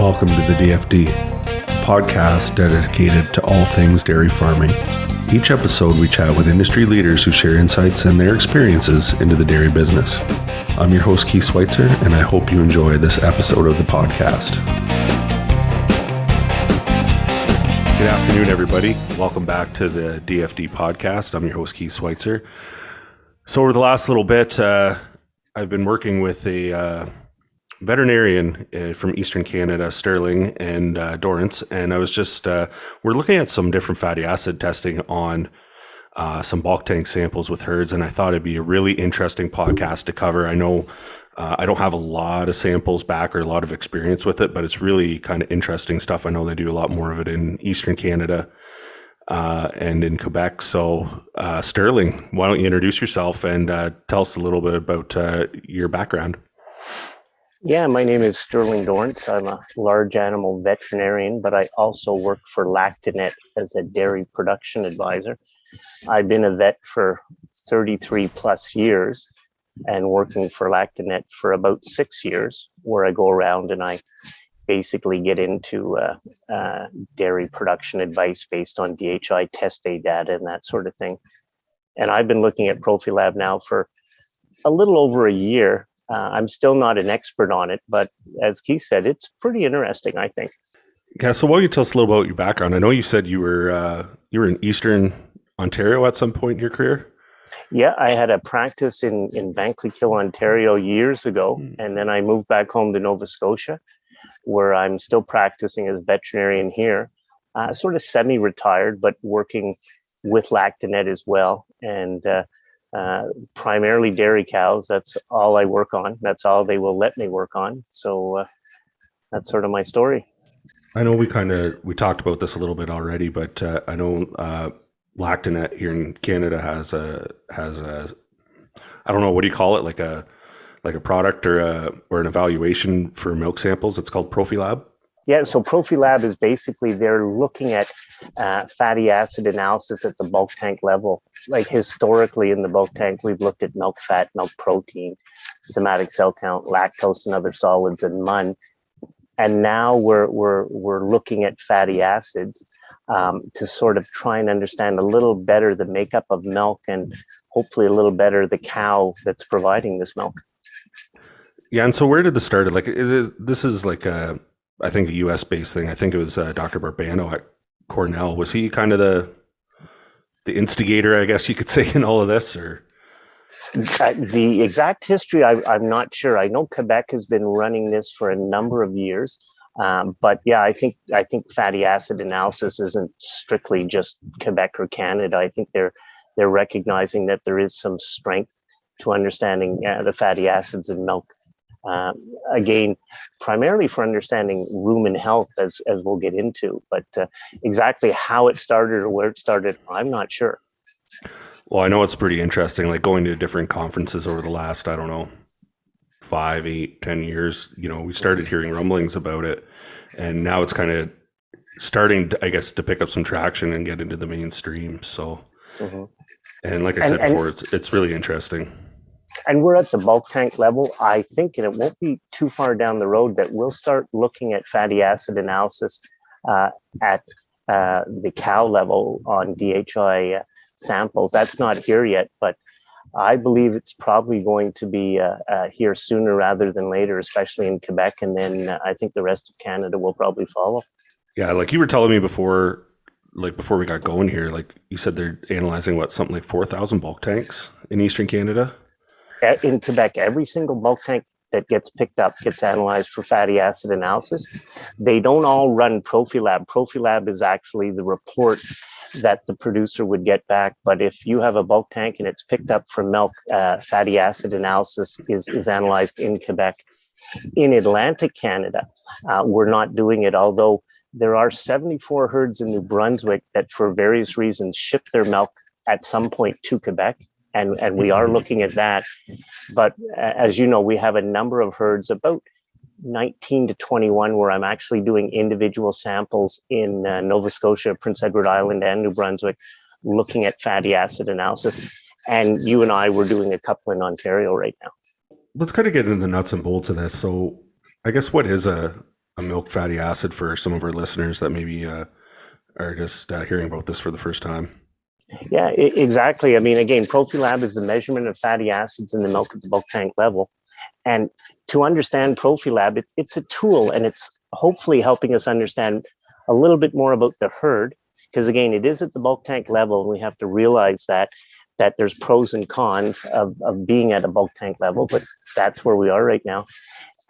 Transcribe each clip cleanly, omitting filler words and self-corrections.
welcome to the DFD, a podcast dedicated to all things dairy farming. Each episode, we chat with industry leaders who share insights and their experiences into the dairy business. I'm your host, Keith Schweitzer, and I hope you enjoy this episode of the podcast. Good afternoon, everybody. Welcome back to the DFD podcast. I'm your host, Keith Schweitzer. So over the last little bit, I've been working with a veterinarian from Eastern Canada, Stirling and Dorrance, and I was just we're looking at some different fatty acid testing on some bulk tank samples with herds, and I thought it'd be a really interesting podcast to cover. I know I don't have a lot of samples back or a lot of experience with it, but it's really kind of interesting stuff. I know they do a lot more of it in Eastern Canada and in Quebec. So Stirling, why don't you introduce yourself and tell us a little bit about your background? Yeah, my name is Stirling Dorrance. I'm a large animal veterinarian, but I also work for Lactanet as a dairy production advisor. I've been a vet for 33 plus years and working for Lactanet for about 6 years, where I go around and I basically get into dairy production advice based on DHI test day data and that sort of thing. And I've been looking at Profilab now for a little over a year. I'm still not an expert on it, but as Keith said, it's pretty interesting, I think. Yeah, so why don't you tell us a little about your background? I know you said you were in Eastern Ontario at some point in your career. Yeah, I had a practice in Vankleeville, Ontario years ago, and then I moved back home to Nova Scotia, where I'm still practicing as a veterinarian here, sort of semi-retired, but working with Lactanet as well, and primarily dairy cows. That's all I work on. That's all they will let me work on. So that's sort of my story. I know we talked about this a little bit already, but I know Lactanet here in Canada has a I don't know, what do you call it, like a product or an evaluation for milk samples. It's called Profilab. Yeah, so Profilab is basically they're looking at fatty acid analysis at the bulk tank level. Like historically in the bulk tank, we've looked at milk fat, milk protein, somatic cell count, lactose and other solids, and MUN. And now we're looking at fatty acids to sort of try and understand a little better the makeup of milk and hopefully a little better the cow that's providing this milk. Yeah, and so where did this start? Like, this is like I think a U.S. based thing. I think it was Dr. Barbano at Cornell. Was he kind of the instigator, I guess you could say, in all of this? Or the exact history, I'm not sure. I know Quebec has been running this for a number of years, but yeah, I think fatty acid analysis isn't strictly just Quebec or Canada. I think they're recognizing that there is some strength to understanding the fatty acids in milk. Again, primarily for understanding rumen health, as we'll get into, but exactly how it started or where it started, I'm not sure. Well, I know it's pretty interesting, like going to different conferences over the last, I don't know, 5, 8, 10 years, we started hearing rumblings about it, and now it's kind of starting, I guess, to pick up some traction and get into the mainstream. So, and like I said before, it's really interesting. And we're at the bulk tank level, I think, and it won't be too far down the road that we'll start looking at fatty acid analysis at the cow level on DHI samples. That's not here yet, but I believe it's probably going to be here sooner rather than later, especially in Quebec. And then I think the rest of Canada will probably follow. Yeah, like you were telling me before we got going here, like you said they're analyzing something like 4,000 bulk tanks in Eastern Canada? In Quebec, every single bulk tank that gets picked up gets analyzed for fatty acid analysis. They don't all run Profilab. Profilab is actually the report that the producer would get back. But if you have a bulk tank and it's picked up from milk, fatty acid analysis is analyzed in Quebec. In Atlantic Canada, we're not doing it, although there are 74 herds in New Brunswick that for various reasons ship their milk at some point to Quebec. And we are looking at that. But as you know, we have a number of herds, about 19 to 21, where I'm actually doing individual samples in Nova Scotia, Prince Edward Island, and New Brunswick, looking at fatty acid analysis. And you and I were doing a couple in Ontario right now. Let's kind of get into the nuts and bolts of this. So I guess what is a a milk fatty acid for some of our listeners that maybe are just hearing about this for the first time? Yeah, exactly. I mean, again, Profilab is the measurement of fatty acids in the milk at the bulk tank level. And to understand Profilab, it's a tool, and it's hopefully helping us understand a little bit more about the herd. Because again, it is at the bulk tank level, and we have to realize that there's pros and cons of being at a bulk tank level, but that's where we are right now.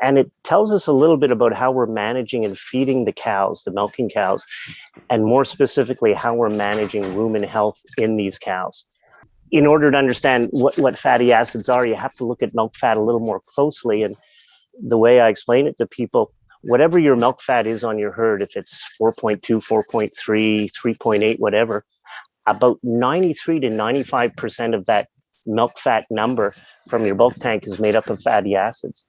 And it tells us a little bit about how we're managing and feeding the cows, the milking cows, and more specifically, how we're managing rumen health in these cows. In order to understand what fatty acids are, you have to look at milk fat a little more closely. And the way I explain it to people, whatever your milk fat is on your herd, if it's 4.2, 4.3, 3.8, whatever, about 93 to 95% of that milk fat number from your bulk tank is made up of fatty acids.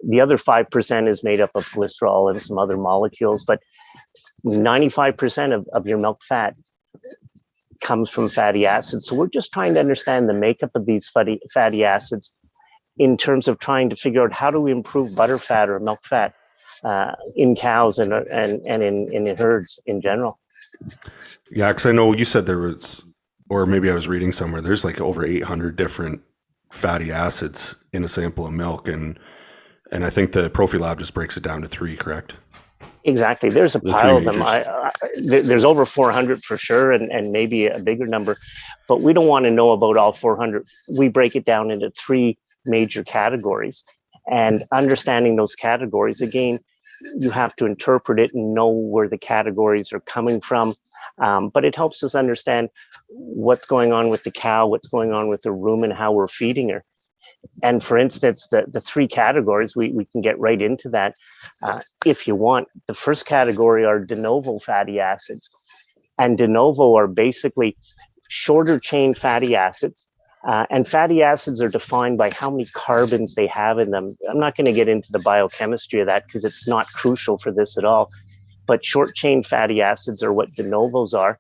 The other 5% is made up of glycerol and some other molecules, but 95% of your milk fat comes from fatty acids. So we're just trying to understand the makeup of these fatty acids in terms of trying to figure out how do we improve butter fat or milk fat in cows and in herds in general. Yeah, because I know you said there was, or maybe I was reading somewhere, there's like over 800 different fatty acids in a sample of milk, and I think the Profilab just breaks it down to 3, correct? Exactly. There's a pile of them. There's over 400 for sure, and maybe a bigger number, but we don't want to know about all 400. We break it down into 3 major categories, and understanding those categories, again, you have to interpret it and know where the categories are coming from. But it helps us understand what's going on with the cow, what's going on with the rumen, how we're feeding her. And for instance, the 3 categories, we can get right into that if you want. The first category are de novo fatty acids. And de novo are basically shorter chain fatty acids. And fatty acids are defined by how many carbons they have in them. I'm not going to get into the biochemistry of that because it's not crucial for this at all. But short chain fatty acids are what de novos are.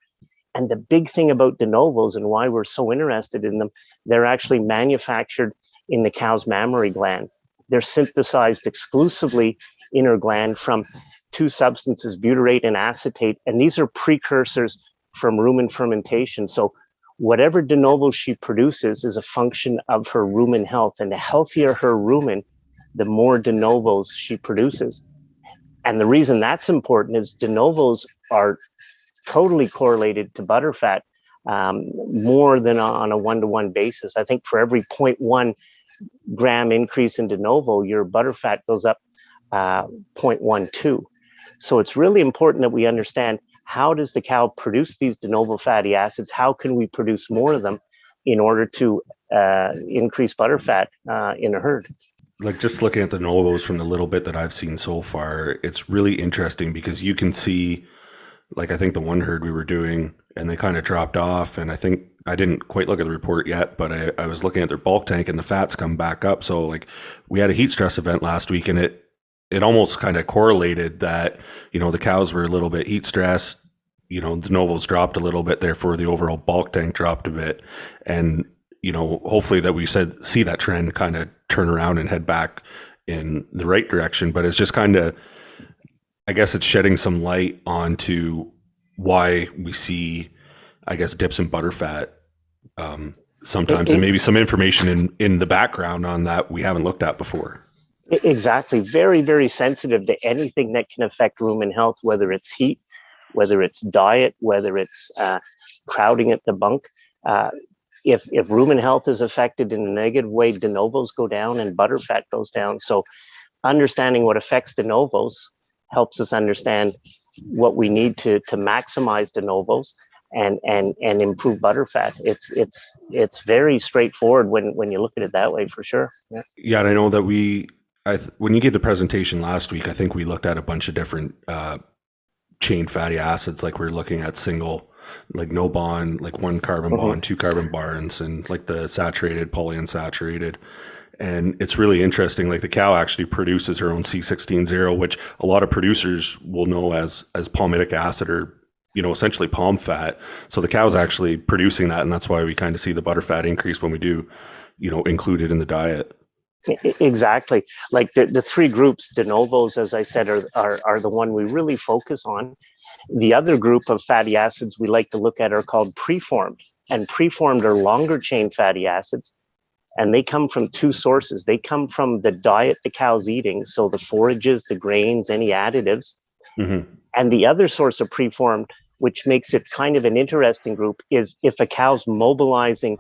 And the big thing about de novos and why we're so interested in them, they're actually manufactured in the cow's mammary gland. They're synthesized exclusively in her gland from 2 substances, butyrate and acetate, and these are precursors from rumen fermentation. So whatever de novo she produces is a function of her rumen health, and the healthier her rumen, the more de novos she produces. And the reason that's important is de novos are totally correlated to butterfat, more than on a 1-to-1 basis. I think for every 0.1 gram increase in de novo, your butterfat goes up 0.12. So it's really important that we understand, how does the cow produce these de novo fatty acids? How can we produce more of them in order to increase butterfat in a herd? Like, just looking at the de novos from the little bit that I've seen so far, it's really interesting because you can see, like, I think the one herd we were doing, and they kind of dropped off, and I think I didn't quite look at the report yet, but I was looking at their bulk tank and the fats come back up. So like, we had a heat stress event last week, and it almost kind of correlated that, the cows were a little bit heat stressed, the de novos dropped a little bit, therefore the overall bulk tank dropped a bit. And, hopefully that we see that trend kind of turn around and head back in the right direction. But it's just kind of, I guess it's shedding some light onto why we see, I guess, dips in butterfat sometimes, and maybe some information in the background on that we haven't looked at before. Exactly. Very, very sensitive to anything that can affect rumen health, whether it's heat, whether it's diet, whether it's crowding at the bunk. If rumen health is affected in a negative way, de novos go down and butterfat goes down. So understanding what affects de novos helps us understand what we need to maximize de novos and improve butterfat. It's very straightforward when you look at it that way, for sure. Yeah, and I know that when you gave the presentation last week, I think we looked at a bunch of different chain fatty acids. Like, we're looking at single, like no bond, like 1 carbon bond, 2 carbon bonds, and like the saturated, polyunsaturated. And it's really interesting. Like, the cow actually produces her own C16-0, which a lot of producers will know as palmitic acid, or, essentially palm fat. So the cow's actually producing that. And that's why we kind of see the butterfat increase when we do, include it in the diet. Exactly. Like the three groups, de novos, as I said, are the one we really focus on. The other group of fatty acids we like to look at are called preformed. And preformed are longer chain fatty acids. And they come from two sources. They come from the diet the cow's eating. So the forages, the grains, any additives. Mm-hmm. And the other source of preformed, which makes it kind of an interesting group, is if a cow's mobilizing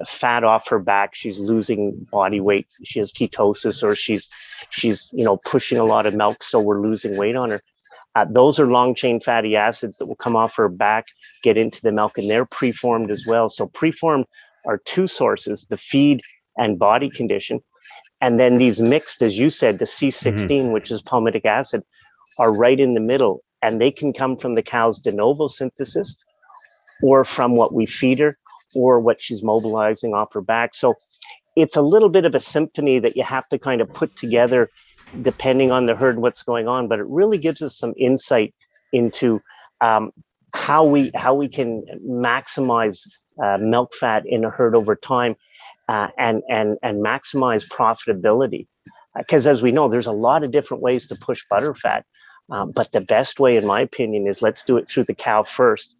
fat off her back, she's losing body weight, she has ketosis, or she's pushing a lot of milk, so we're losing weight on her. Those are long chain fatty acids that will come off her back, get into the milk, and they're preformed as well. So preformed are two sources, the feed and body condition. And then these mixed, as you said, the C16, Mm-hmm. which is palmitic acid, are right in the middle. And they can come from the cow's de novo synthesis or from what we feed her or what she's mobilizing off her back. So it's a little bit of a symphony that you have to kind of put together depending on the herd, what's going on. But it really gives us some insight into how we can maximize milk fat in a herd over time and maximize profitability. Because as we know, there's a lot of different ways to push butterfat. But the best way, in my opinion, is let's do it through the cow first,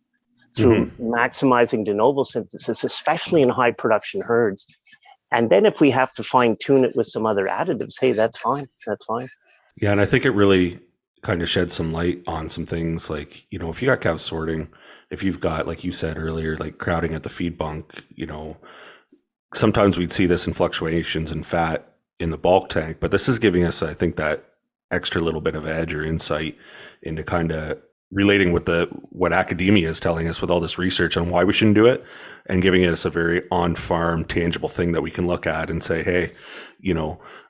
through maximizing de novo synthesis, especially in high production herds. And then if we have to fine tune it with some other additives, hey, that's fine. That's fine. Yeah, and I think it really kind of sheds some light on some things like, if you got cows sorting, if you've got, like you said earlier, like crowding at the feed bunk, sometimes we'd see this in fluctuations in fat in the bulk tank, but this is giving us, I think, that extra little bit of edge or insight into kind of relating with what academia is telling us with all this research on why we shouldn't do it, and giving us a very on-farm tangible thing that we can look at and say, hey,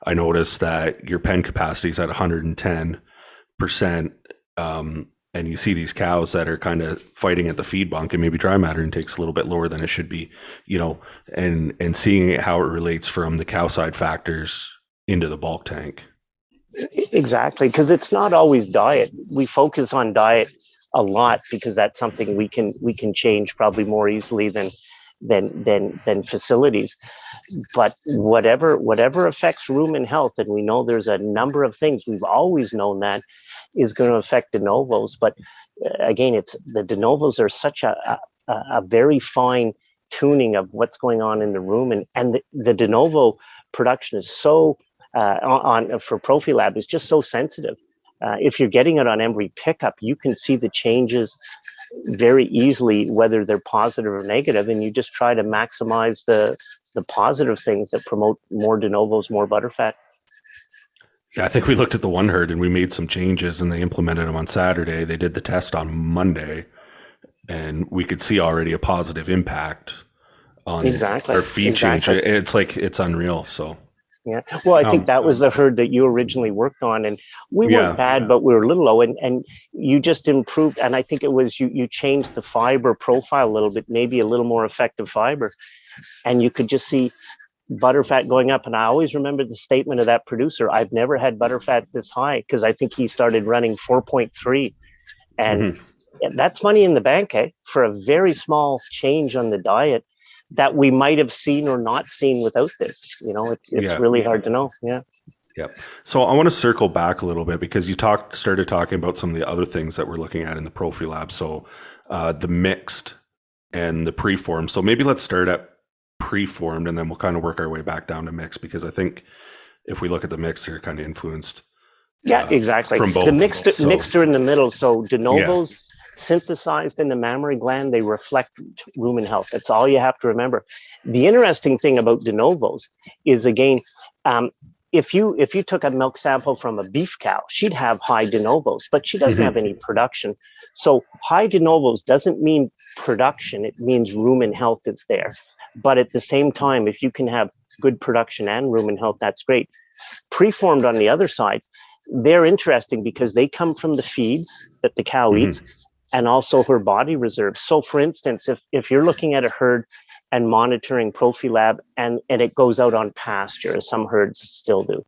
I noticed that your pen capacity is at 110%. And you see these cows that are kind of fighting at the feed bunk, and maybe dry matter intake's a little bit lower than it should be, and seeing how it relates from the cow side factors into the bulk tank. Exactly, because it's not always diet. We focus on diet a lot because that's something we can change probably more easily than facilities. But whatever affects rumen health, and we know there's a number of things, we've always known that is going to affect de novos. But again, it's the de novos are such a very fine tuning of what's going on in the rumen, and the de novo production is so for Profilab is just so sensitive. If you're getting it on every pickup, you can see the changes very easily, whether they're positive or negative, and you just try to maximize the positive things that promote more de novos, more butterfat. Yeah, I think we looked at the one herd and we made some changes, and they implemented them on Saturday. They did the test on Monday, and we could see already a positive impact on our feed change. It's unreal. So. Yeah. Well, I think that was the herd that you originally worked on, and we weren't bad, but we were a little low, and you just improved. And I think it was you changed the fiber profile a little bit, maybe a little more effective fiber, and you could just see butterfat going up. And I always remember the statement of that producer: "I've never had butterfat this high," because I think he started running 4.3, and that's money in the bank, for a very small change on the diet that we might have seen or not seen without this. It's really hard to know. Yeah. So I want to circle back a little bit, because you started talking about some of the other things that we're looking at in the Profilab. So the mixed and the preformed. So maybe let's start at preformed, and then we'll kind of work our way back down to mixed, because I think if we look at the mixed, they're kind of influenced. Yeah, exactly. From both. The mixed are in the middle. So de novos synthesized in the mammary gland, they reflect rumen health. That's all you have to remember. The interesting thing about de novos is, again, if you took a milk sample from a beef cow, she'd have high de novos, but she doesn't have any production. So high de novos doesn't mean production. It means rumen health is there. But at the same time, if you can have good production and rumen health, that's great. Preformed on the other side, they're interesting because they come from the feeds that the cow eats, and also her body reserves. So for instance, if you're looking at a herd and monitoring Profilab and it goes out on pasture, as some herds still do,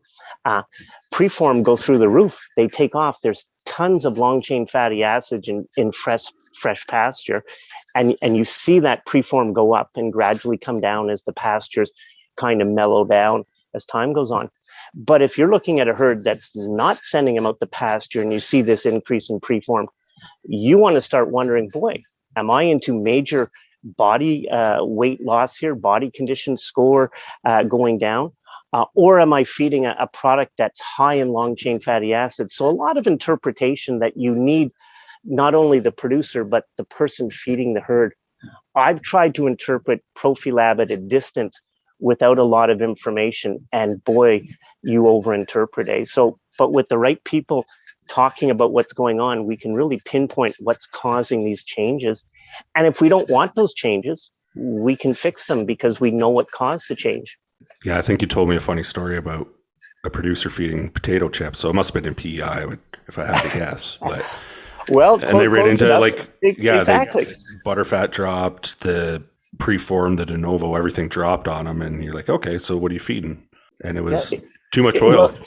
preform go through the roof. They take off. There's tons of long chain fatty acids in fresh pasture. And you see that preform go up and gradually come down as the pastures kind of mellow down as time goes on. But if you're looking at a herd that's not sending them out the pasture and you see this increase in preformed, you want to start wondering, boy, am I into major body weight loss here, body condition score going down? Or am I feeding a product that's high in long chain fatty acids? So a lot of interpretation that you need, not only the producer, but the person feeding the herd. I've tried to interpret Profilab at a distance without a lot of information, and boy, you overinterpret. So, but with the right people talking about what's going on, we can really pinpoint what's causing these changes. And if we don't want those changes, we can fix them because we know what caused the change. Yeah, I think you told me a funny story about a producer feeding potato chips. So it must have been in PEI, if I had to guess. But well, and they ran into enough. Exactly. Butterfat dropped, the preformed, the de novo, everything dropped on them, and you're like, okay, so what are you feeding? And it was too much oil. Well,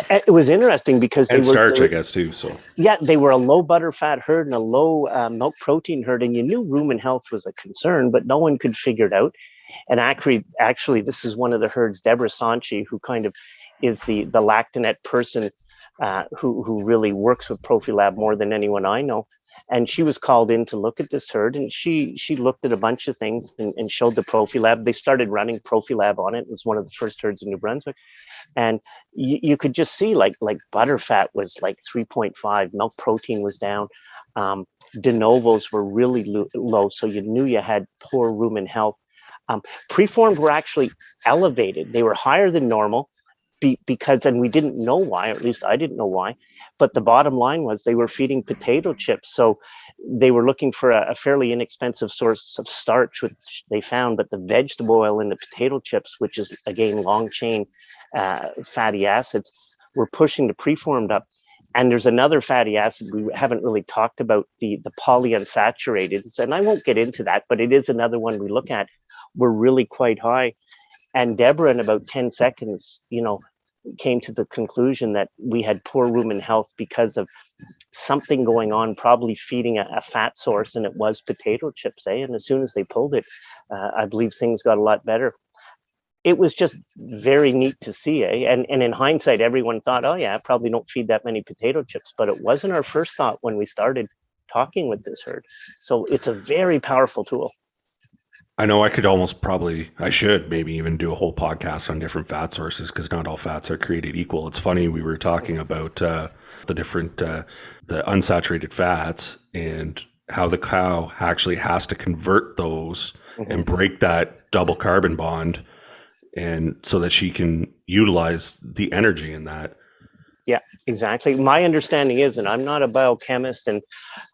it was interesting because and starch, I guess, too. So yeah, they were a low butterfat herd and a low milk protein herd, and you knew rumen health was a concern, but no one could figure it out. And actually, this is one of the herds, Deborah Sanchi, who kind of is the Lactanet person who really works with Profilab more than anyone I know. And she was called in to look at this herd, and she looked at a bunch of things and showed the Profilab. They started running Profilab on it. It was one of the first herds in New Brunswick. And you could just see like butterfat was like 3.5, milk protein was down. De novos were really low, so you knew you had poor rumen health. Preformed were actually elevated. They were higher than normal because, and we didn't know why, or at least I didn't know why, but the bottom line was they were feeding potato chips. So they were looking for a fairly inexpensive source of starch, which they found, but the vegetable oil in the potato chips, which is again, long chain fatty acids, were pushing the preformed up. And there's another fatty acid we haven't really talked about, the polyunsaturated. And I won't get into that, but it is another one we look at. We're really quite high. And Deborah, in about 10 seconds, came to the conclusion that we had poor rumen health because of something going on, probably feeding a fat source, and it was potato chips. And as soon as they pulled it, I believe things got a lot better. It was just very neat to see. And in hindsight, everyone thought, oh yeah, probably don't feed that many potato chips, but it wasn't our first thought when we started talking with this herd. So it's a very powerful tool. I know I should maybe even do a whole podcast on different fat sources, because not all fats are created equal. It's funny, we were talking about the different, the unsaturated fats and how the cow actually has to convert those and break that double carbon bond, and so that she can utilize the energy in that. Yeah, exactly. My understanding is, and I'm not a biochemist, and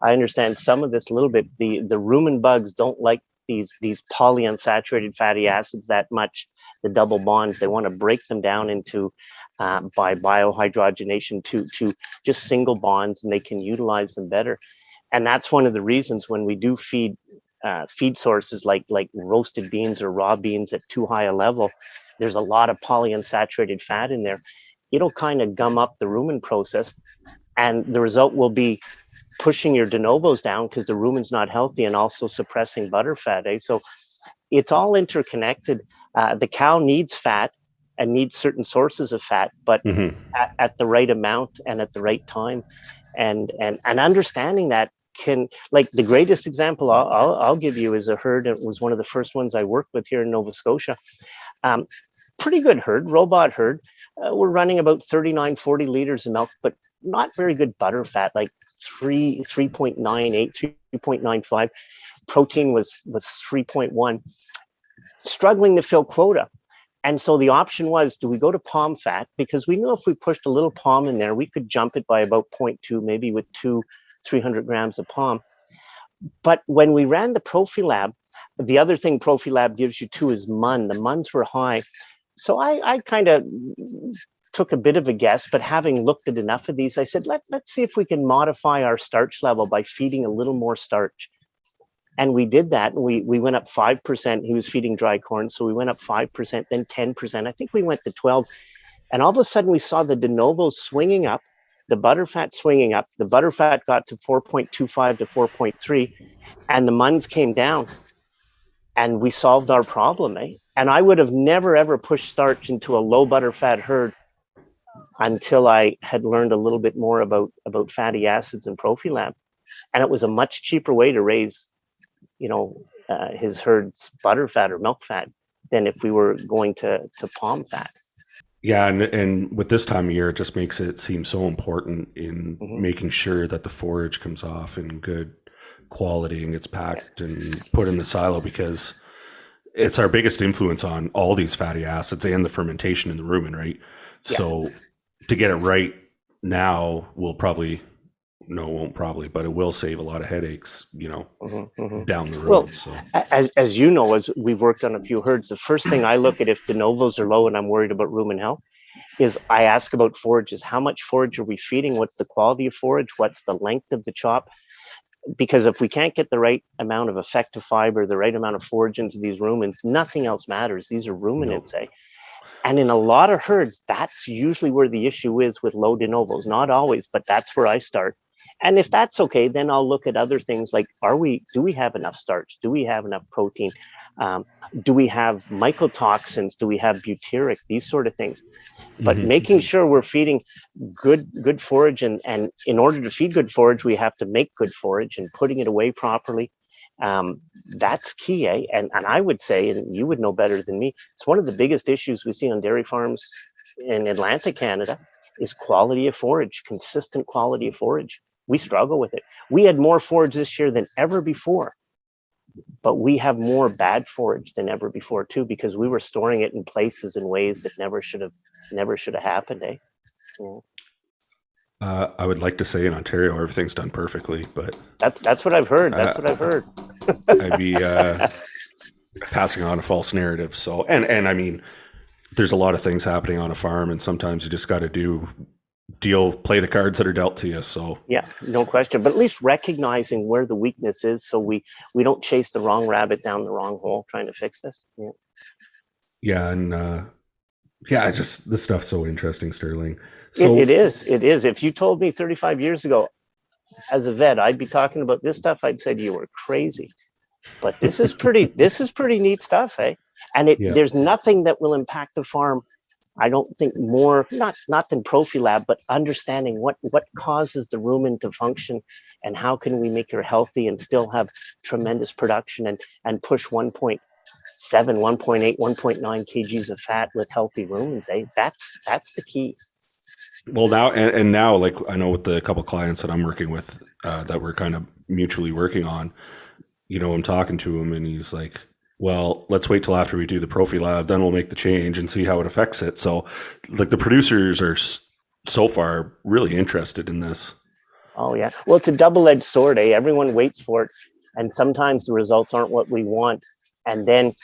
I understand some of this a little bit, the rumen bugs don't like these polyunsaturated fatty acids that much, the double bonds. They want to break them down into by biohydrogenation to just single bonds, and they can utilize them better. And that's one of the reasons when we do feed sources like roasted beans or raw beans at too high a level, there's a lot of polyunsaturated fat in there. It'll kind of gum up the rumen process, and the result will be pushing your de novos down because the rumen's not healthy, and also suppressing butterfat. So it's all interconnected. The cow needs fat and needs certain sources of fat, but at the right amount and at the right time. And understanding that can, like, the greatest example I'll give you is a herd. It was one of the first ones I worked with here in Nova Scotia. Pretty good herd, robot herd. We're running about 39, 40 liters of milk, but not very good butterfat, like 3.98, 3.95. Protein was 3.1. Struggling to fill quota. And so the option was, do we go to palm fat? Because we knew if we pushed a little palm in there, we could jump it by about 0.2, maybe with 300 grams of palm. But when we ran the Profilab, the other thing Profilab gives you too is MUN. The MUNs were high. So I kind of took a bit of a guess, but having looked at enough of these, I said, let's see if we can modify our starch level by feeding a little more starch. And we did that. And we went up 5%. He was feeding dry corn. So we went up 5%, then 10%. I think we went to 12. And all of a sudden we saw the de novos swinging up, the butterfat swinging up. The butterfat got to 4.25 to 4.3, and the MUNs came down. and we solved our problem, eh? And I would have never ever pushed starch into a low butterfat herd until I had learned a little bit more about fatty acids and Profilab, and it was a much cheaper way to raise, his herd's butterfat or milk fat than if we were going to palm fat. Yeah, and with this time of year, it just makes it seem so important in making sure that the forage comes off in good quality and gets packed and put in the silo, because it's our biggest influence on all these fatty acids and the fermentation in the rumen, right? Yeah. So to get it right now won't probably, but it will save a lot of headaches, down the road. Well, so as you know, as we've worked on a few herds, the first thing I look at if de novos are low and I'm worried about rumen health is I ask about forages. How much forage are we feeding? What's the quality of forage? What's the length of the chop? Because if we can't get the right amount of effective fiber, the right amount of forage into these rumens, nothing else matters. These are ruminants, eh? And in a lot of herds, that's usually where the issue is with low de novos. Not always, but that's where I start. And if that's okay, then I'll look at other things like, do we have enough starch? Do we have enough protein? Do we have mycotoxins? Do we have butyric? These sort of things. But making sure we're feeding good forage, and in order to feed good forage, we have to make good forage and putting it away properly. That's key, eh? And I would say, and you would know better than me, it's one of the biggest issues we see on dairy farms in Atlantic Canada is quality of forage, consistent quality of forage. We struggle with it. We had more forage this year than ever before, but we have more bad forage than ever before too, because we were storing it in places in ways that never should have happened, eh? Yeah. I would like to say in Ontario everything's done perfectly, but that's what I've heard. That's what I've heard. I'd be passing on a false narrative. So, and I mean, there's a lot of things happening on a farm, and sometimes you just got to play the cards that are dealt to you. So yeah, no question. But at least recognizing where the weakness is, so we don't chase the wrong rabbit down the wrong hole trying to fix this. Yeah. Yeah, and this stuff's so interesting, Stirling. So it is. If you told me 35 years ago, as a vet, I'd be talking about this stuff, I'd say you were crazy. But this is pretty neat stuff, eh? And there's nothing that will impact the farm, I don't think, more not than Profilab, but understanding what causes the rumen to function and how can we make her healthy and still have tremendous production and push 1.7, 1.8, 1.9 kgs of fat with healthy rumens, eh? That's the key. Well, now, like I know with the couple clients that I'm working with that we're kind of mutually working on, I'm talking to him and he's like, well, let's wait till after we do the Profilab, then we'll make the change and see how it affects it. So like the producers are so far really interested in this. Oh yeah. Well, it's a double-edged sword, eh? Everyone waits for it. And sometimes the results aren't what we want. And then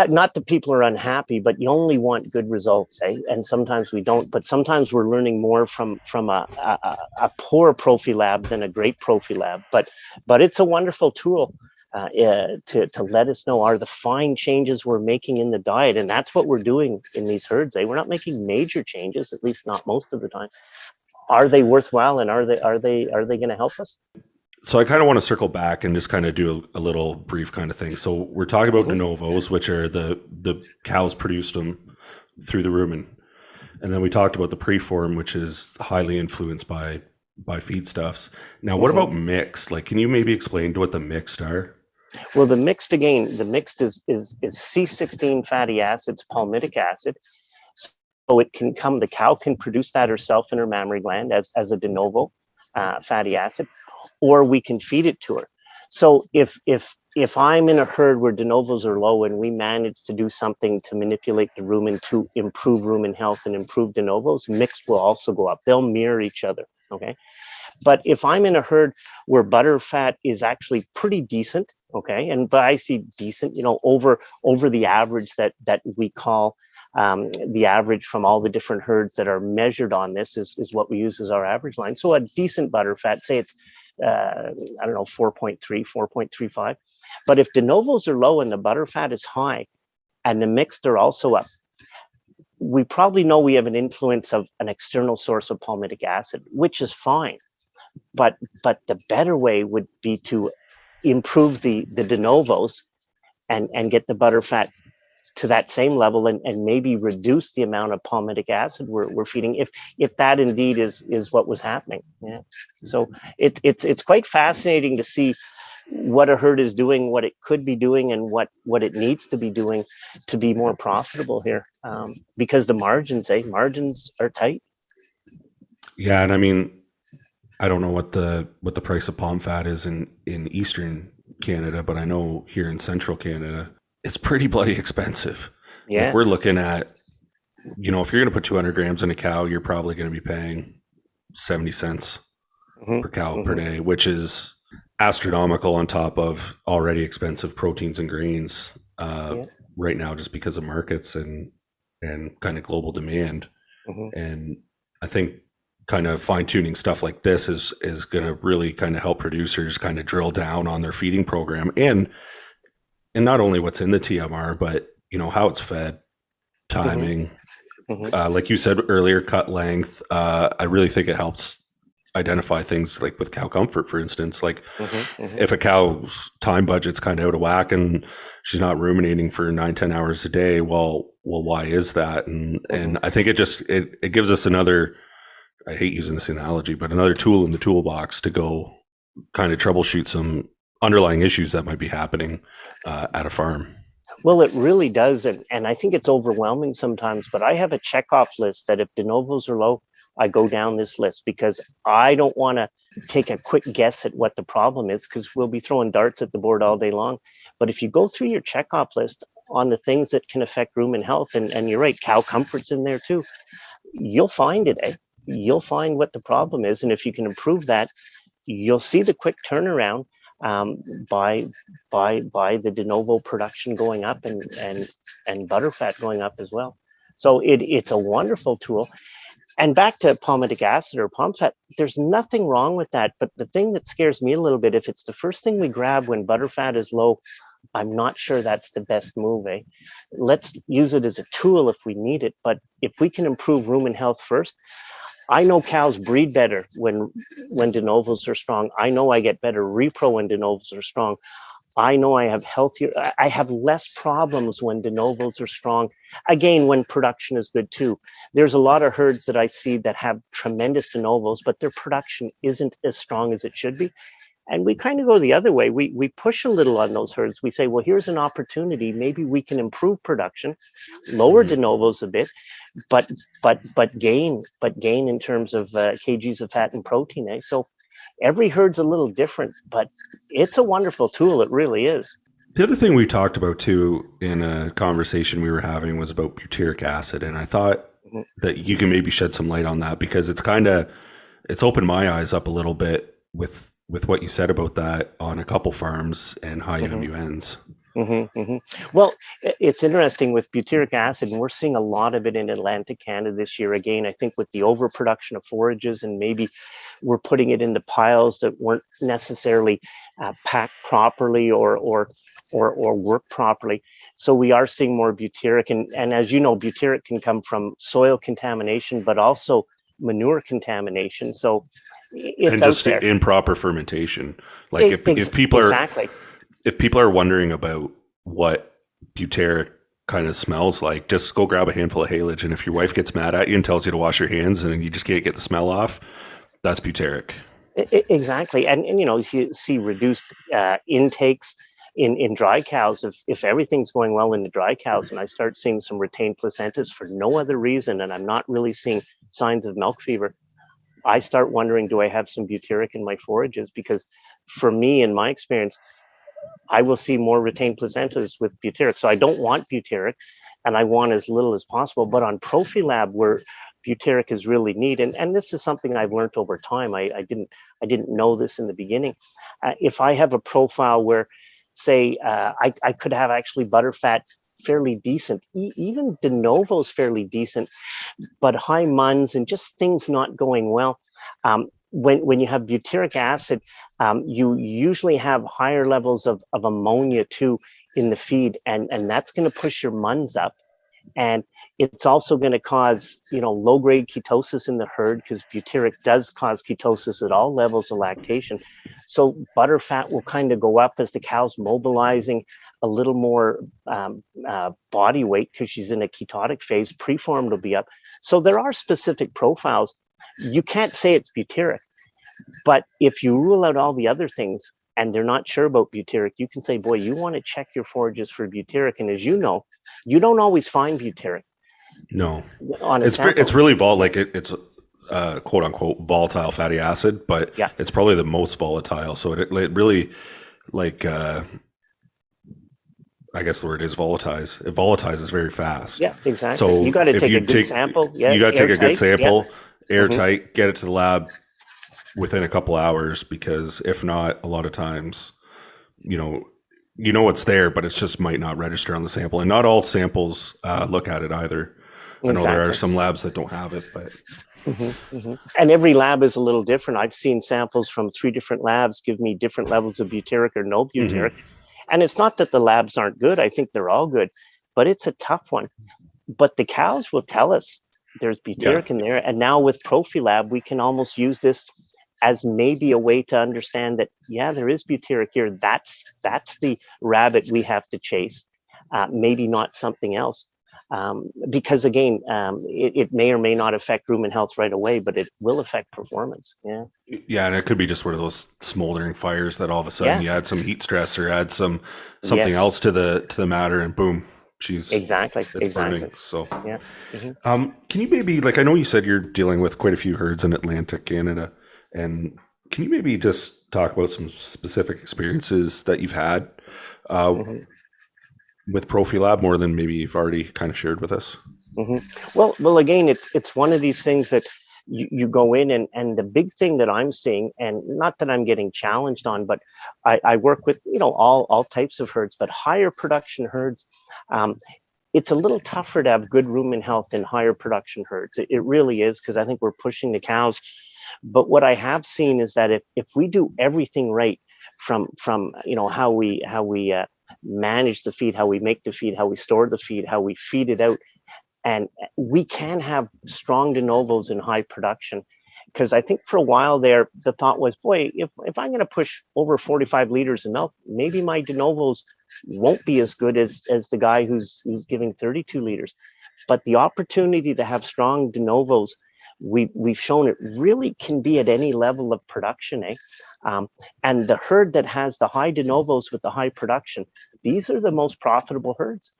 not that people are unhappy, but you only want good results, eh? And sometimes we don't. But sometimes we're learning more from a poor Profilab than a great Profilab. But it's a wonderful tool to let us know, are the fine changes we're making in the diet, and that's what we're doing in these herds. Eh? We're not making major changes, at least not most of the time. Are they worthwhile, and are they going to help us? So I kind of want to circle back and just kind of do a little brief kind of thing. So we're talking about de novos, which are the cows produced them through the rumen. And then we talked about the preform, which is highly influenced by feedstuffs. Now, what about mixed? Like, can you maybe explain what the mixed are? Well, the mixed is C16 fatty acids, palmitic acid. So the cow can produce that herself in her mammary gland as a de novo fatty acid, or we can feed it to her. So if I'm in a herd where de novos are low and we manage to do something to manipulate the rumen to improve rumen health and improve de novos, mixed will also go up. They'll mirror each other, okay? But if I'm in a herd where butter fat is actually pretty decent, okay, and by I see decent, over the average that we call the average from all the different herds that are measured on this is what we use as our average line. So a decent butter fat, say it's 4.3, 4.35. But if de novos are low and the butter fat is high and the mixed are also up, we probably know we have an influence of an external source of palmitic acid, which is fine. But the better way would be to improve the de novos and get the butter fat to that same level, and maybe reduce the amount of palmitic acid we're feeding, if that indeed is what was happening. Yeah. So it's quite fascinating to see what a herd is doing, what it could be doing, and what it needs to be doing to be more profitable here, because the margins are tight. Yeah, and I mean, I don't know what the price of palm fat is in Eastern Canada, but I know here in Central Canada, it's pretty bloody expensive. Yeah. Like we're looking at, if you're going to put 200 grams in a cow, you're probably going to be paying 70 cents per cow per day, which is astronomical on top of already expensive proteins and grains right now, just because of markets and kind of global demand. And I think kind of fine tuning stuff like this is going to really kind of help producers kind of drill down on their feeding program and not only what's in the TMR, but how it's fed, timing, like you said earlier, cut length. I really think it helps identify things like with cow comfort, for instance. Like if a cow's time budget's kind of out of whack and she's not ruminating for 9-10 hours a day, well, why is that? And I think it gives us another, I hate using this analogy, but another tool in the toolbox to go kind of troubleshoot some underlying issues that might be happening at a farm. Well, it really does. And I think it's overwhelming sometimes, but I have a checkoff list that if de novos are low, I go down this list, because I don't want to take a quick guess at what the problem is, because we'll be throwing darts at the board all day long. But if you go through your checkoff list on the things that can affect rumen health, and you're right, cow comfort's in there too, you'll find it. You'll find what the problem is. And if you can improve that, you'll see the quick turnaround by the de novo production going up and butterfat going up as well. So it's a wonderful tool. And back to palmitic acid or palm fat, there's nothing wrong with that. But the thing that scares me a little bit, if it's the first thing we grab when butterfat is low, I'm not sure that's the best move. Let's use it as a tool if we need it. But if we can improve rumen health first, I know cows breed better when de novos are strong. I know I get better repro when de novos are strong. I know I have less problems when de novos are strong. Again, when production is good too. There's a lot of herds that I see that have tremendous de novos, but their production isn't as strong as it should be. And we kind of go the other way. We push a little on those herds. We say, well, here's an opportunity. Maybe we can improve production, lower de novos a bit, but gain in terms of kgs of fat and protein. So every herd's a little different, but it's a wonderful tool. It really is. The other thing we talked about too in a conversation we were having was about butyric acid, and I thought that you can maybe shed some light on that, because it's opened my eyes up a little bit with what you said about that on a couple farms and high MUNs. Well, it's interesting with butyric acid, and we're seeing a lot of it in Atlantic Canada this year. Again, I think with the overproduction of forages, and maybe we're putting it into piles that weren't necessarily packed properly or work properly. So we are seeing more butyric, and as you know, butyric can come from soil contamination, but also manure contamination. So it's and just out there. Improper fermentation. Like if people are wondering about what butyric kind of smells like, just go grab a handful of haylage, and if your wife gets mad at you and tells you to wash your hands and you just can't get the smell off, that's butyric. Exactly. And you see reduced intakes in dry cows. If everything's going well in the dry cows and I start seeing some retained placentas for no other reason, and I'm not really seeing signs of milk fever, I start wondering, do I have some butyric in my forages? Because for me, in my experience, I will see more retained placentas with butyric. So I don't want butyric, and I want as little as possible. But on Profilab, where butyric is really neat, and this is something I've learned over time. I didn't know this in the beginning. If I have a profile where, say, I could have actually butterfat fairly decent, even de novos fairly decent, but high MUNs and just things not going well. When you have butyric acid, you usually have higher levels of ammonia too in the feed, and that's going to push your MUNs up. And it's also going to cause, low-grade ketosis in the herd, because butyric does cause ketosis at all levels of lactation. So butter fat will kind of go up as the cow's mobilizing a little more body weight because she's in a ketotic phase. Preformed will be up. So there are specific profiles. You can't say it's butyric, but if you rule out all the other things and they're not sure about butyric, you can say, boy, you want to check your forages for butyric. And as you know, you don't always find butyric. No, on a it's sample. it's really it's quote unquote volatile fatty acid, but Yeah. it's probably the most volatile. So it really, like, I guess the word is volatile. It volatilizes very fast. Yeah, exactly. So you got to take a good sample. Yeah, you got to take a good sample, yeah. airtight, get it to the lab within a couple hours, because if not, a lot of times, you know it's there, but it just might not register on the sample. And not all samples look at it either. I know there are some labs that don't have it, but. And every lab is a little different. I've seen samples from 3 different labs give me different levels of butyric or no butyric. And it's not that the labs aren't good. I think they're all good, but it's a tough one. But the cows will tell us there's butyric in there. And now with Profilab, we can almost use this as maybe a way to understand that, yeah, there is butyric here. That's the rabbit we have to chase, maybe not something else. Because again, it may or may not affect rumen health right away, but it will affect performance. Yeah. Yeah, and it could be just one of those smoldering fires that all of a sudden you add some heat stress or add something else to the matter, and boom, she's burning. So yeah. Can you maybe, like, I know you said you're dealing with quite a few herds in Atlantic Canada, and can you maybe just talk about some specific experiences that you've had with Profilab, more than maybe you've already kind of shared with us? Well, again, it's one of these things that you go in, and the big thing that I'm seeing, and not that I'm getting challenged on, but I work with, all types of herds, but higher production herds, it's a little tougher to have good rumen health in higher production herds. It really is, because I think we're pushing the cows. But what I have seen is that if we do everything right, from how we manage the feed, how we make the feed, how we store the feed, how we feed it out, and we can have strong de novos in high production. Because I think for a while there, the thought was, boy, if I'm going to push over 45 liters of milk, maybe my de novos won't be as good as the guy who's giving 32 liters. But the opportunity to have strong de novos, we've shown it really can be at any level of production, and the herd that has the high de novos with the high production, these are the most profitable herds.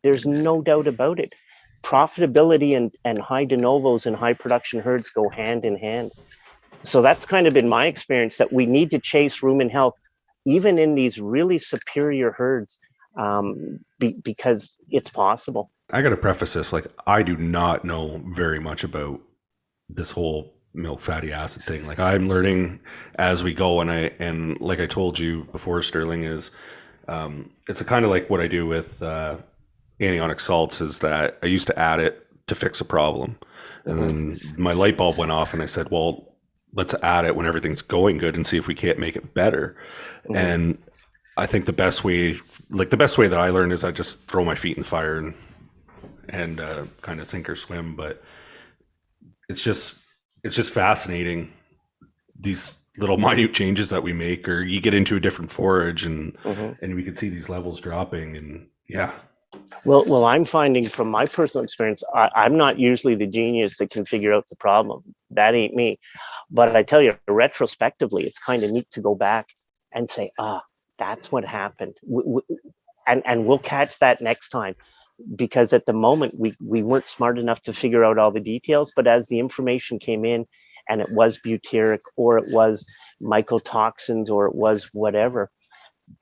There's no doubt about it. Profitability and high de novos and high production herds go hand in hand. So that's kind of been my experience, that we need to chase rumen health even in these really superior herds, because it's possible. I got to preface this, like, I do not know very much about this whole milk fatty acid thing. Like, I'm learning as we go, and like I told you before, Stirling, is it's a kind of like what I do with anionic salts, is that I used to add it to fix a problem, and then my light bulb went off, and I said, well, let's add it when everything's going good and see if we can't make it better. And I think the best way that I learned is I just throw my feet in the fire and kind of sink or swim. But it's just fascinating, these little minute changes that we make, or you get into a different forage and we can see these levels dropping, and yeah. Well, I'm finding from my personal experience, I'm not usually the genius that can figure out the problem. That ain't me. But I tell you, retrospectively, it's kind of neat to go back and say, that's what happened. And we'll catch that next time. Because at the moment, we weren't smart enough to figure out all the details. But as the information came in, and it was butyric, or it was mycotoxins, or it was whatever,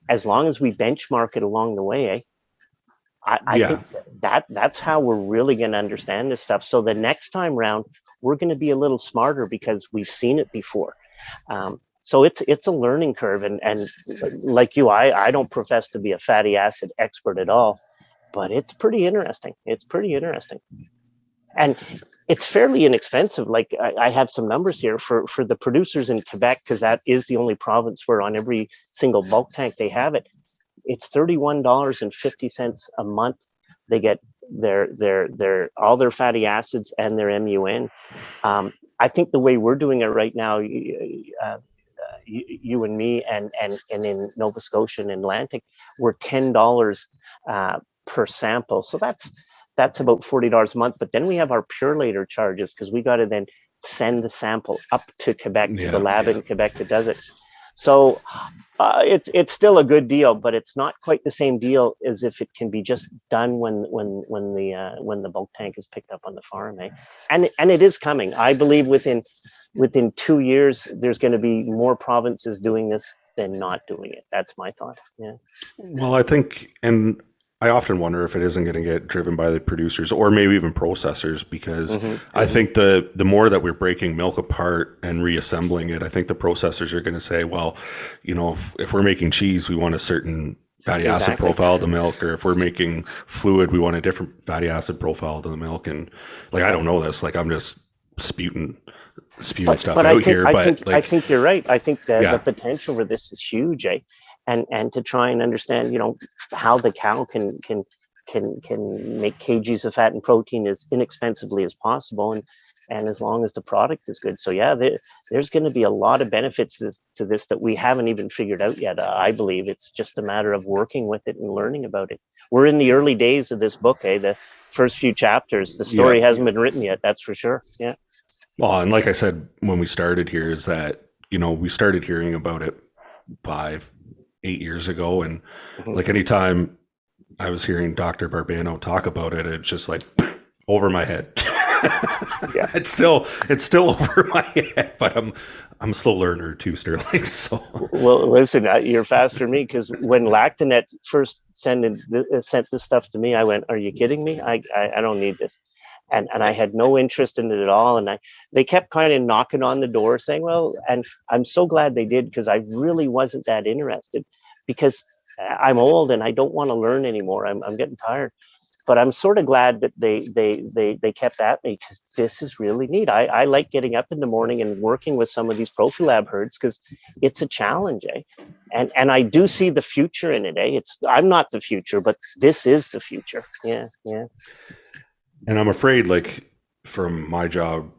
as long as we benchmark it along the way, I think that's how we're really going to understand this stuff. So the next time round, we're going to be a little smarter because we've seen it before. So it's a learning curve. And like you, I don't profess to be a fatty acid expert at all, but it's pretty interesting. And it's fairly inexpensive. Like, I have some numbers here for the producers in Quebec, because that is the only province where on every single bulk tank they have it. It's $31.50 a month. They get their all their fatty acids and their MUN. I think the way we're doing it right now, you and me and in Nova Scotia and Atlantic, we're $10 per sample. So that's about $40 a month. But then we have our Purelator charges, because we got to then send the sample up to Quebec, to the lab in Quebec that does it. So it's still a good deal, but it's not quite the same deal as if it can be just done when the bulk tank is picked up on the farm, eh? And it is coming. I believe within 2 years there's going to be more provinces doing this than not doing it. That's my thought. Yeah. Well, I think, and I often wonder if it isn't going to get driven by the producers or maybe even processors, because I think the more that we're breaking milk apart and reassembling it, I think the processors are going to say, well, if we're making cheese, we want a certain fatty acid profile of the milk, or if we're making fluid, we want a different fatty acid profile to the milk. And like, I don't know this, like I'm just spewing stuff out here. I think you're right. I think that the potential for this is huge, eh? And to try and understand, how the cow can make kgs of fat and protein as inexpensively as possible, and as long as the product is good. So yeah, there's going to be a lot of benefits to this that we haven't even figured out yet. I believe it's just a matter of working with it and learning about it. We're in the early days of this book, eh? The first few chapters. The story hasn't been written yet, that's for sure. Yeah. Well, and like I said when we started here, is that we started hearing about it 5-8 years ago, and like anytime I was hearing Dr. Barbano talk about it, it's just like over my head. It's still over my head, but I'm a slow learner too, Stirling. So well, listen, you're faster than me, because when Lactanet first sent this stuff to me, I went, "Are you kidding me? I don't need this." And I had no interest in it at all. And they kept kind of knocking on the door saying, well, and I'm so glad they did, because I really wasn't that interested, because I'm old and I don't want to learn anymore. I'm getting tired. But I'm sort of glad that they kept at me, because this is really neat. I like getting up in the morning and working with some of these Profilab herds, because it's a challenge, eh? And I do see the future in it, eh? I'm not the future, but this is the future. Yeah. And I'm afraid, like, from my job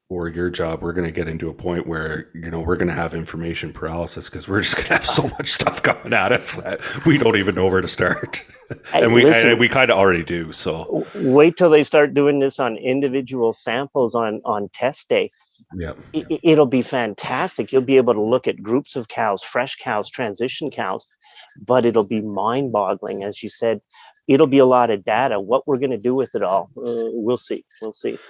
or your job, we're going to get into a point where, we're going to have information paralysis, because we're just going to have so much stuff coming at us that we don't even know where to start. And we kind of already do. So wait till they start doing this on individual samples on test day. Yeah, it'll be fantastic. You'll be able to look at groups of cows, fresh cows, transition cows, but it'll be mind-boggling, as you said. It'll be a lot of data. What we're going to do with it all, we'll see.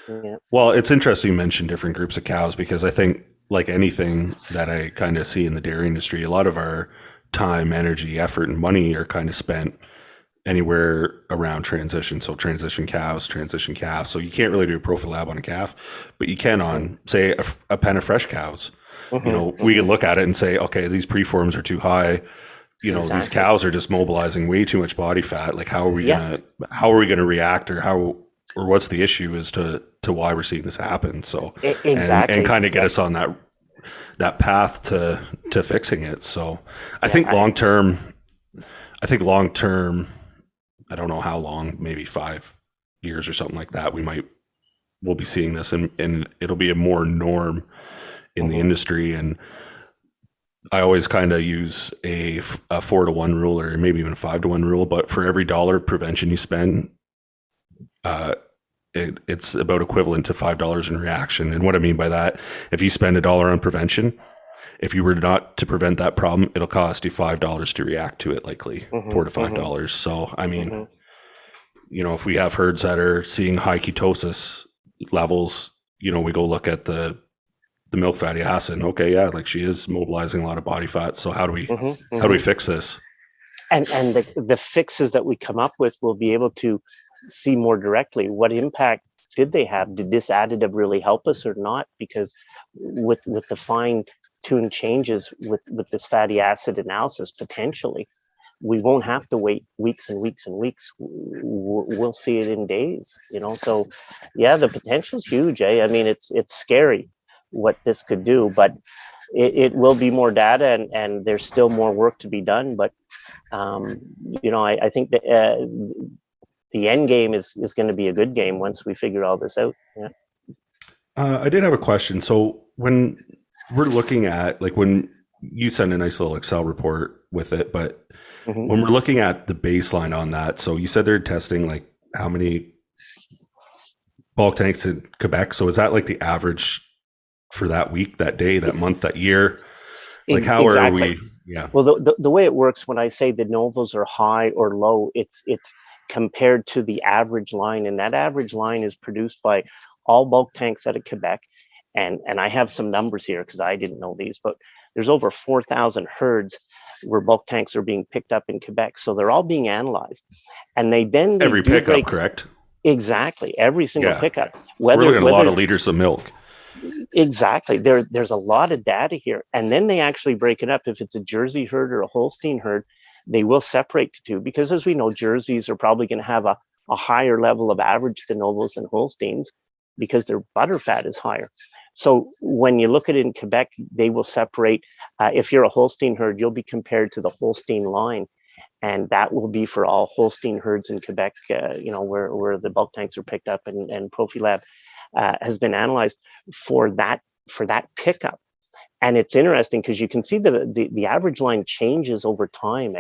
Yeah. Well, it's interesting you mentioned different groups of cows, because I think, like anything that I kind of see in the dairy industry, a lot of our time, energy, effort, and money are kind of spent anywhere around transition. So transition cows, transition calves. So you can't really do a Profilab on a calf, but you can on, say, a pen of fresh cows. We can look at it and say, okay, these preforms are too high. These cows are just mobilizing way too much body fat. Like, how are we gonna react, or what's the issue as to why we're seeing this happen? So and kind of get us on that path to fixing it. So I think long term, I don't know how long, maybe 5 years or something like that, we'll be seeing this, and it'll be a more norm in the industry. And I always kind of use a 4-to-1 rule, or maybe even a 5-to-1 rule, but for every dollar of prevention you spend, it's about equivalent to $5 in reaction. And what I mean by that, if you spend $1 on prevention, if you were not to prevent that problem, it'll cost you $5 to react to it, likely $4 to $5. So, I mean, if we have herds that are seeing high ketosis levels, we go look at the milk fatty acid. Okay, yeah, like, she is mobilizing a lot of body fat. So how do we fix this? And the fixes that we come up with, will be able to see more directly what impact did they have. Did this additive really help us or not? Because with the fine-tuned changes with this fatty acid analysis, potentially, we won't have to wait weeks and weeks and weeks. We'll see it in days. So yeah, the potential is huge. I mean, it's scary what this could do, but it will be more data, and there's still more work to be done. But I think that the end game is going to be a good game once we figure all this out. Yeah. I did have a question. So when we're looking at, like, when you send a nice little Excel report with it, but Mhm. when we're looking at the baseline on that, so you said they're testing like how many bulk tanks in Quebec. So is that like the average for that week, that day, that month, that year? Like, how Exactly. are we? Yeah. Well, the way it works when I say the novos are high or low, it's compared to the average line, and that average line is produced by all bulk tanks out of Quebec. And I have some numbers here because I didn't know these, but there's over 4,000 herds where bulk tanks are being picked up in Quebec. So they're all being analyzed, and they Every do pickup, break correct? exactly every single Yeah. pickup. So we're looking at a lot whether of liters of milk. Exactly. There's a lot of data here. And then they actually break it up. If it's a Jersey herd or a Holstein herd, they will separate the two, because as we know, Jerseys are probably going to have a higher level of average de novos than Holsteins because their butter fat is higher. So when you look at it in Quebec, they will separate. If you're a Holstein herd, you'll be compared to the Holstein line. And that will be for all Holstein herds in Quebec, where the bulk tanks are picked up, and Profilab has been analyzed for that pickup. And it's interesting because you can see the average line changes over time.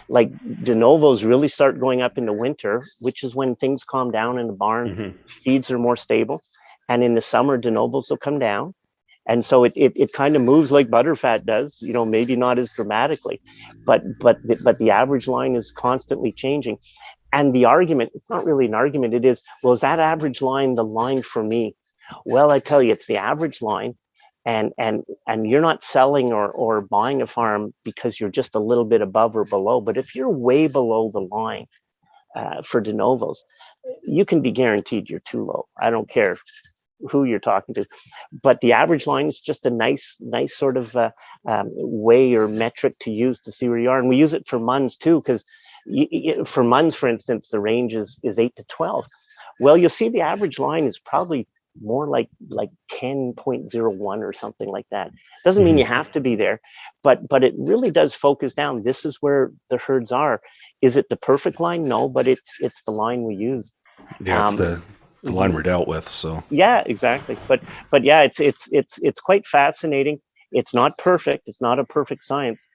Like de novos really start going up in the winter, which is when things calm down in the barn. Mm-hmm. Feeds are more stable, and in the summer de novos will come down. And so it kind of moves like butterfat does, maybe not as dramatically, but the average line is constantly changing. And the argument, it's not really an argument, it is, well, is that average line the line for me? Well, I tell you, it's the average line, and you're not selling or buying a farm because you're just a little bit above or below. But if you're way below the line for de novos, you can be guaranteed you're too low. I don't care who you're talking to, but the average line is just a nice sort of way or metric to use to see where you are. And we use it for MUNs too, because for MUNs, for instance, the range is 8 to 12. Well, you'll see the average line is probably more like 10.01 or something like that. Doesn't mean you have to be there, but it really does focus down. This is where the herds are. Is it the perfect line? No, but it's the line we use. Yeah, it's the line we're dealt with. So yeah, exactly. But yeah, it's quite fascinating. It's not perfect. It's not a perfect science,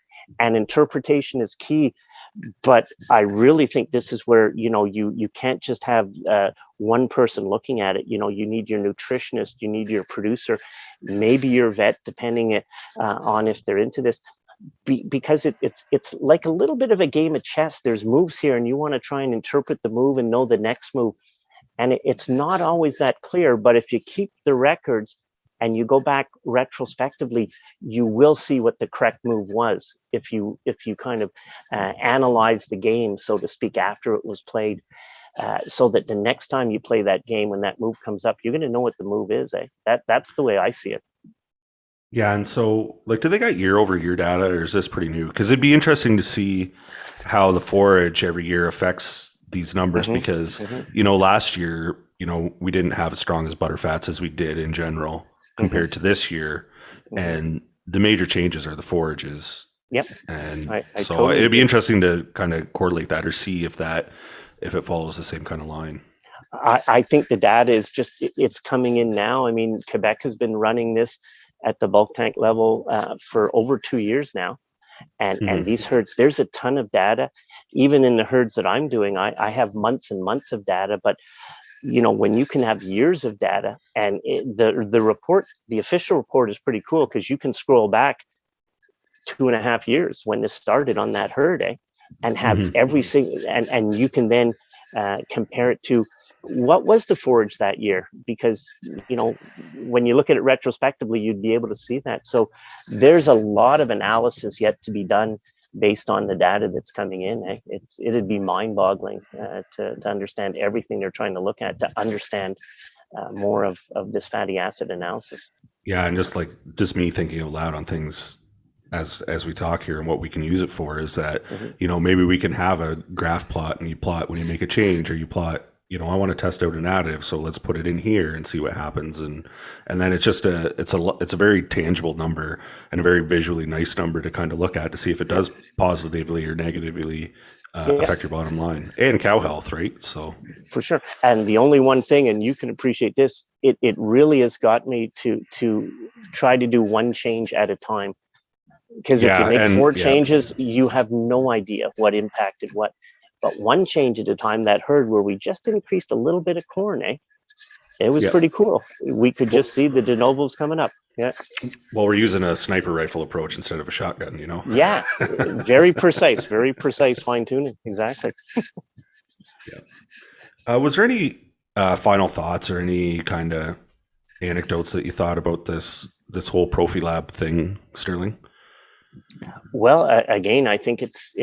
and interpretation is key. But I really think this is where you can't just have one person looking at it. You need your nutritionist, you need your producer, maybe your vet, depending on if they're into this. Because it's like a little bit of a game of chess. There's moves here, and you want to try and interpret the move and know the next move. And it's not always that clear, but if you keep the records and you go back retrospectively, you will see what the correct move was if you kind of analyze the game, so to speak, after it was played, so that the next time you play that game, when that move comes up, you're going to know what the move is. That's the way I see it. yeah, and so, like, do they got year-over-year data, or is this pretty new? Because it'd be interesting to see how the forage every year affects these numbers, because last year we didn't have as strong as butterfats as we did in general compared to this year, and the major changes are the forages. Yep. And so totally it'd be interesting to kind of correlate that, or see if it follows the same kind of line. I think the data is it's coming in now. I mean, Quebec has been running this at the bulk tank level for over 2 years now. And these herds, there's a ton of data. Even in the herds that I'm doing, I have months and months of data. But when you can have years of data, and the report, the official report, is pretty cool, because you can scroll back 2.5 years when this started on that herd, and have every single, and you can then compare it to what was the forage that year, because when you look at it retrospectively, you'd be able to see that. So there's a lot of analysis yet to be done based on the data that's coming in. It'd be mind-boggling to understand everything they're trying to look at, to understand more of this fatty acid analysis. Yeah, and just me thinking out loud on things as we talk here, and what we can use it for is that, maybe we can have a graph plot, and you plot when you make a change, or you plot, I want to test out an additive, so let's put it in here and see what happens. And then it's just it's a very tangible number, and a very visually nice number to kind of look at, to see if it does positively or negatively affect your bottom line and cow health, right? So for sure. And the only one thing, and you can appreciate this, it really has got me to try to do one change at a time. Because if you make four changes, you have no idea what impacted what. But one change at a time, that herd where we just increased a little bit of corn, it was pretty cool. We could just see the de novos coming up. Yeah. Well, we're using a sniper rifle approach instead of a shotgun, you know? Yeah. Very precise fine tuning. Exactly. Was there any final thoughts or any kind of anecdotes that you thought about this whole Profilab thing, Stirling? Well, again, I think it's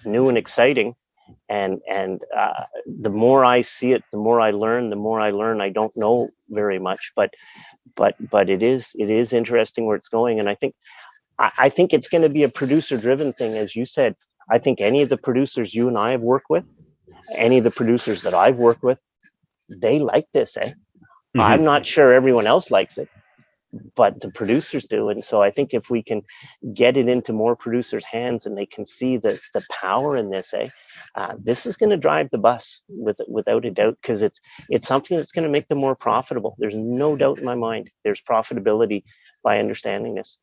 new and exciting, and the more I see it, the more I learn. The more I learn, I don't know very much, but it is interesting where it's going, and I think it's going to be a producer-driven thing, as you said. I think any of the producers you and I have worked with, any of the producers that I've worked with, they like this. Mm-hmm. I'm not sure everyone else likes it, but the producers do. And so I think if we can get it into more producers' hands and they can see the power in this, this is going to drive the bus without a doubt, because it's something that's going to make them more profitable. There's no doubt in my mind. There's profitability by understanding this.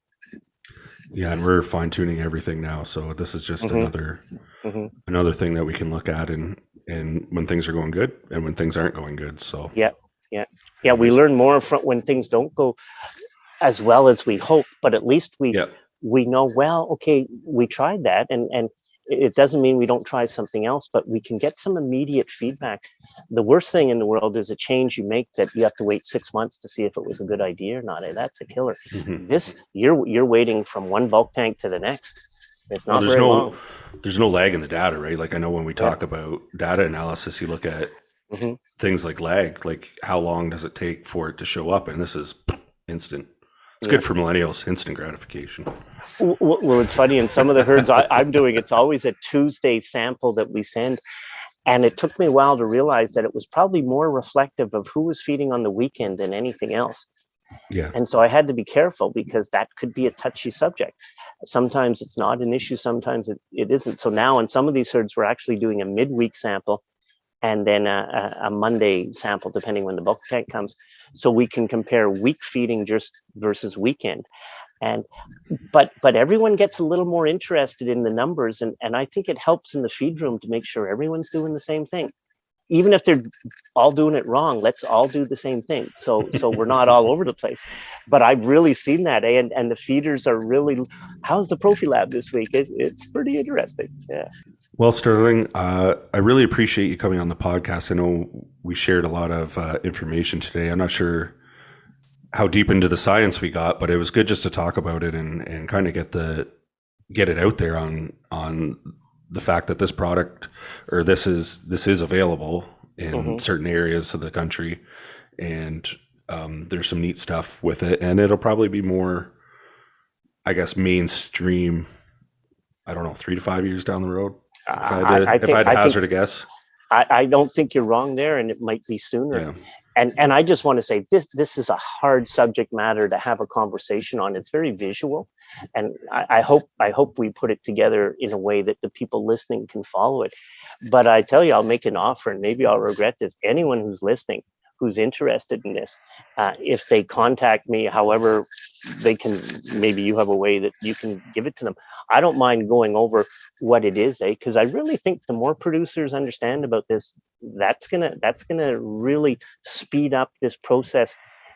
Yeah, and we're fine tuning everything now. So this is just another thing that we can look at and when things are going good and when things aren't going good. So yeah, we learn more from when things don't go as well as we hope, but at least we know, well, okay, we tried that, and it doesn't mean we don't try something else, but we can get some immediate feedback. The worst thing in the world is a change you make that you have to wait 6 months to see if it was a good idea or not. That's a killer. This, you're waiting from one bulk tank to the next. It's not very long. There's no lag in the data, right? Like I know when we talk about data analysis, you look at things like lag, like how long does it take for it to show up? And this is instant. It's good for millennials, instant gratification. Well, it's funny. In some of the herds I'm doing, it's always a Tuesday sample that we send. And it took me a while to realize that it was probably more reflective of who was feeding on the weekend than anything else. Yeah. And so I had to be careful, because that could be a touchy subject. Sometimes it's not an issue. Sometimes it isn't. So now in some of these herds, we're actually doing a midweek sample and then a Monday sample, depending when the bulk tank comes. So we can compare week feeding just versus weekend. But everyone gets a little more interested in the numbers. And I think it helps in the feed room to make sure everyone's doing the same thing. Even if they're all doing it wrong, let's all do the same thing. So we're not all over the place. But I've really seen that, and the feeders are really, how's the Profilab this week? It's pretty interesting. Yeah. Well, Stirling, I really appreciate you coming on the podcast. I know we shared a lot of information today. I'm not sure how deep into the science we got, but it was good just to talk about it and kind of get it out there on the fact that this product or this is available in certain areas of the country, and there's some neat stuff with it, and it'll probably be more, I guess, mainstream. I don't know, 3 to 5 years down the road. If I had to hazard a guess. I don't think you're wrong there, and it might be sooner. Yeah. And I just want to say this is a hard subject matter to have a conversation on. It's very visual, and I hope we put it together in a way that the people listening can follow it. But I tell you, I'll make an offer, and maybe I'll regret this. Anyone who's listening, who's interested in this, if they contact me, however they can, maybe you have a way that you can give it to them. I don't mind going over what it is, because I really think the more producers understand about this, that's gonna really speed up this process.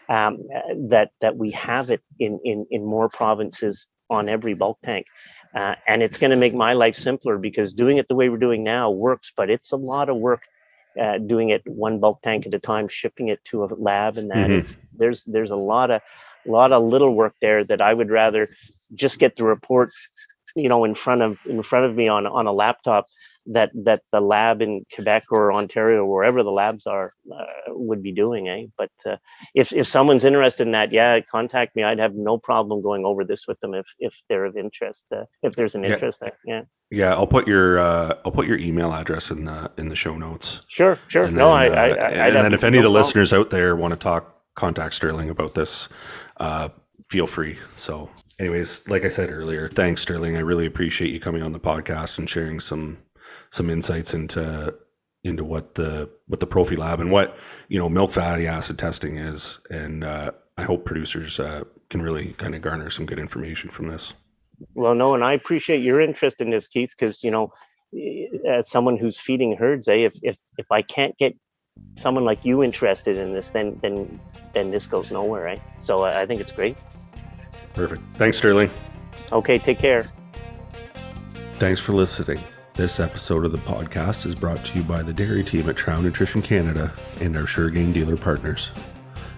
That we have it in more provinces on every bulk tank, and it's going to make my life simpler, because doing it the way we're doing now works, but it's a lot of work. Doing it one bulk tank at a time, shipping it to a lab, and that there's a lot of little work there that I would rather just get the reports, in front of me on a laptop that the lab in Quebec or Ontario, wherever the labs are, would be doing. But if someone's interested in that, contact me. I'd have no problem going over this with them if they're of interest. If there's an interest there, Yeah, I'll put your email address in the show notes. Sure. And then if any of the listeners out there want to contact Stirling about this, feel free. So anyways, like I said earlier, thanks, Stirling. I really appreciate you coming on the podcast and sharing some insights into what the Profilab and what, milk fatty acid testing is. And I hope producers can really kind of garner some good information from this. Well, no, and I appreciate your interest in this, Keith, because, as someone who's feeding herds, if I can't get someone like you interested in this, then this goes nowhere, right? So I think it's great. Perfect. Thanks, Stirling. Okay, take care. Thanks for listening. This episode of the podcast is brought to you by the dairy team at Trow Nutrition Canada and our SureGain dealer partners.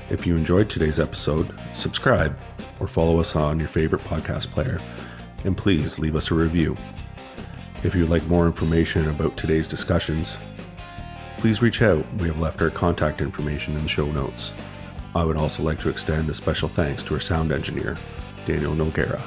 If you enjoyed today's episode, subscribe or follow us on your favorite podcast player, and please leave us a review. If you would like more information about today's discussions, please reach out. We have left our contact information in the show notes. I would also like to extend a special thanks to our sound engineer, Daniel Noguera.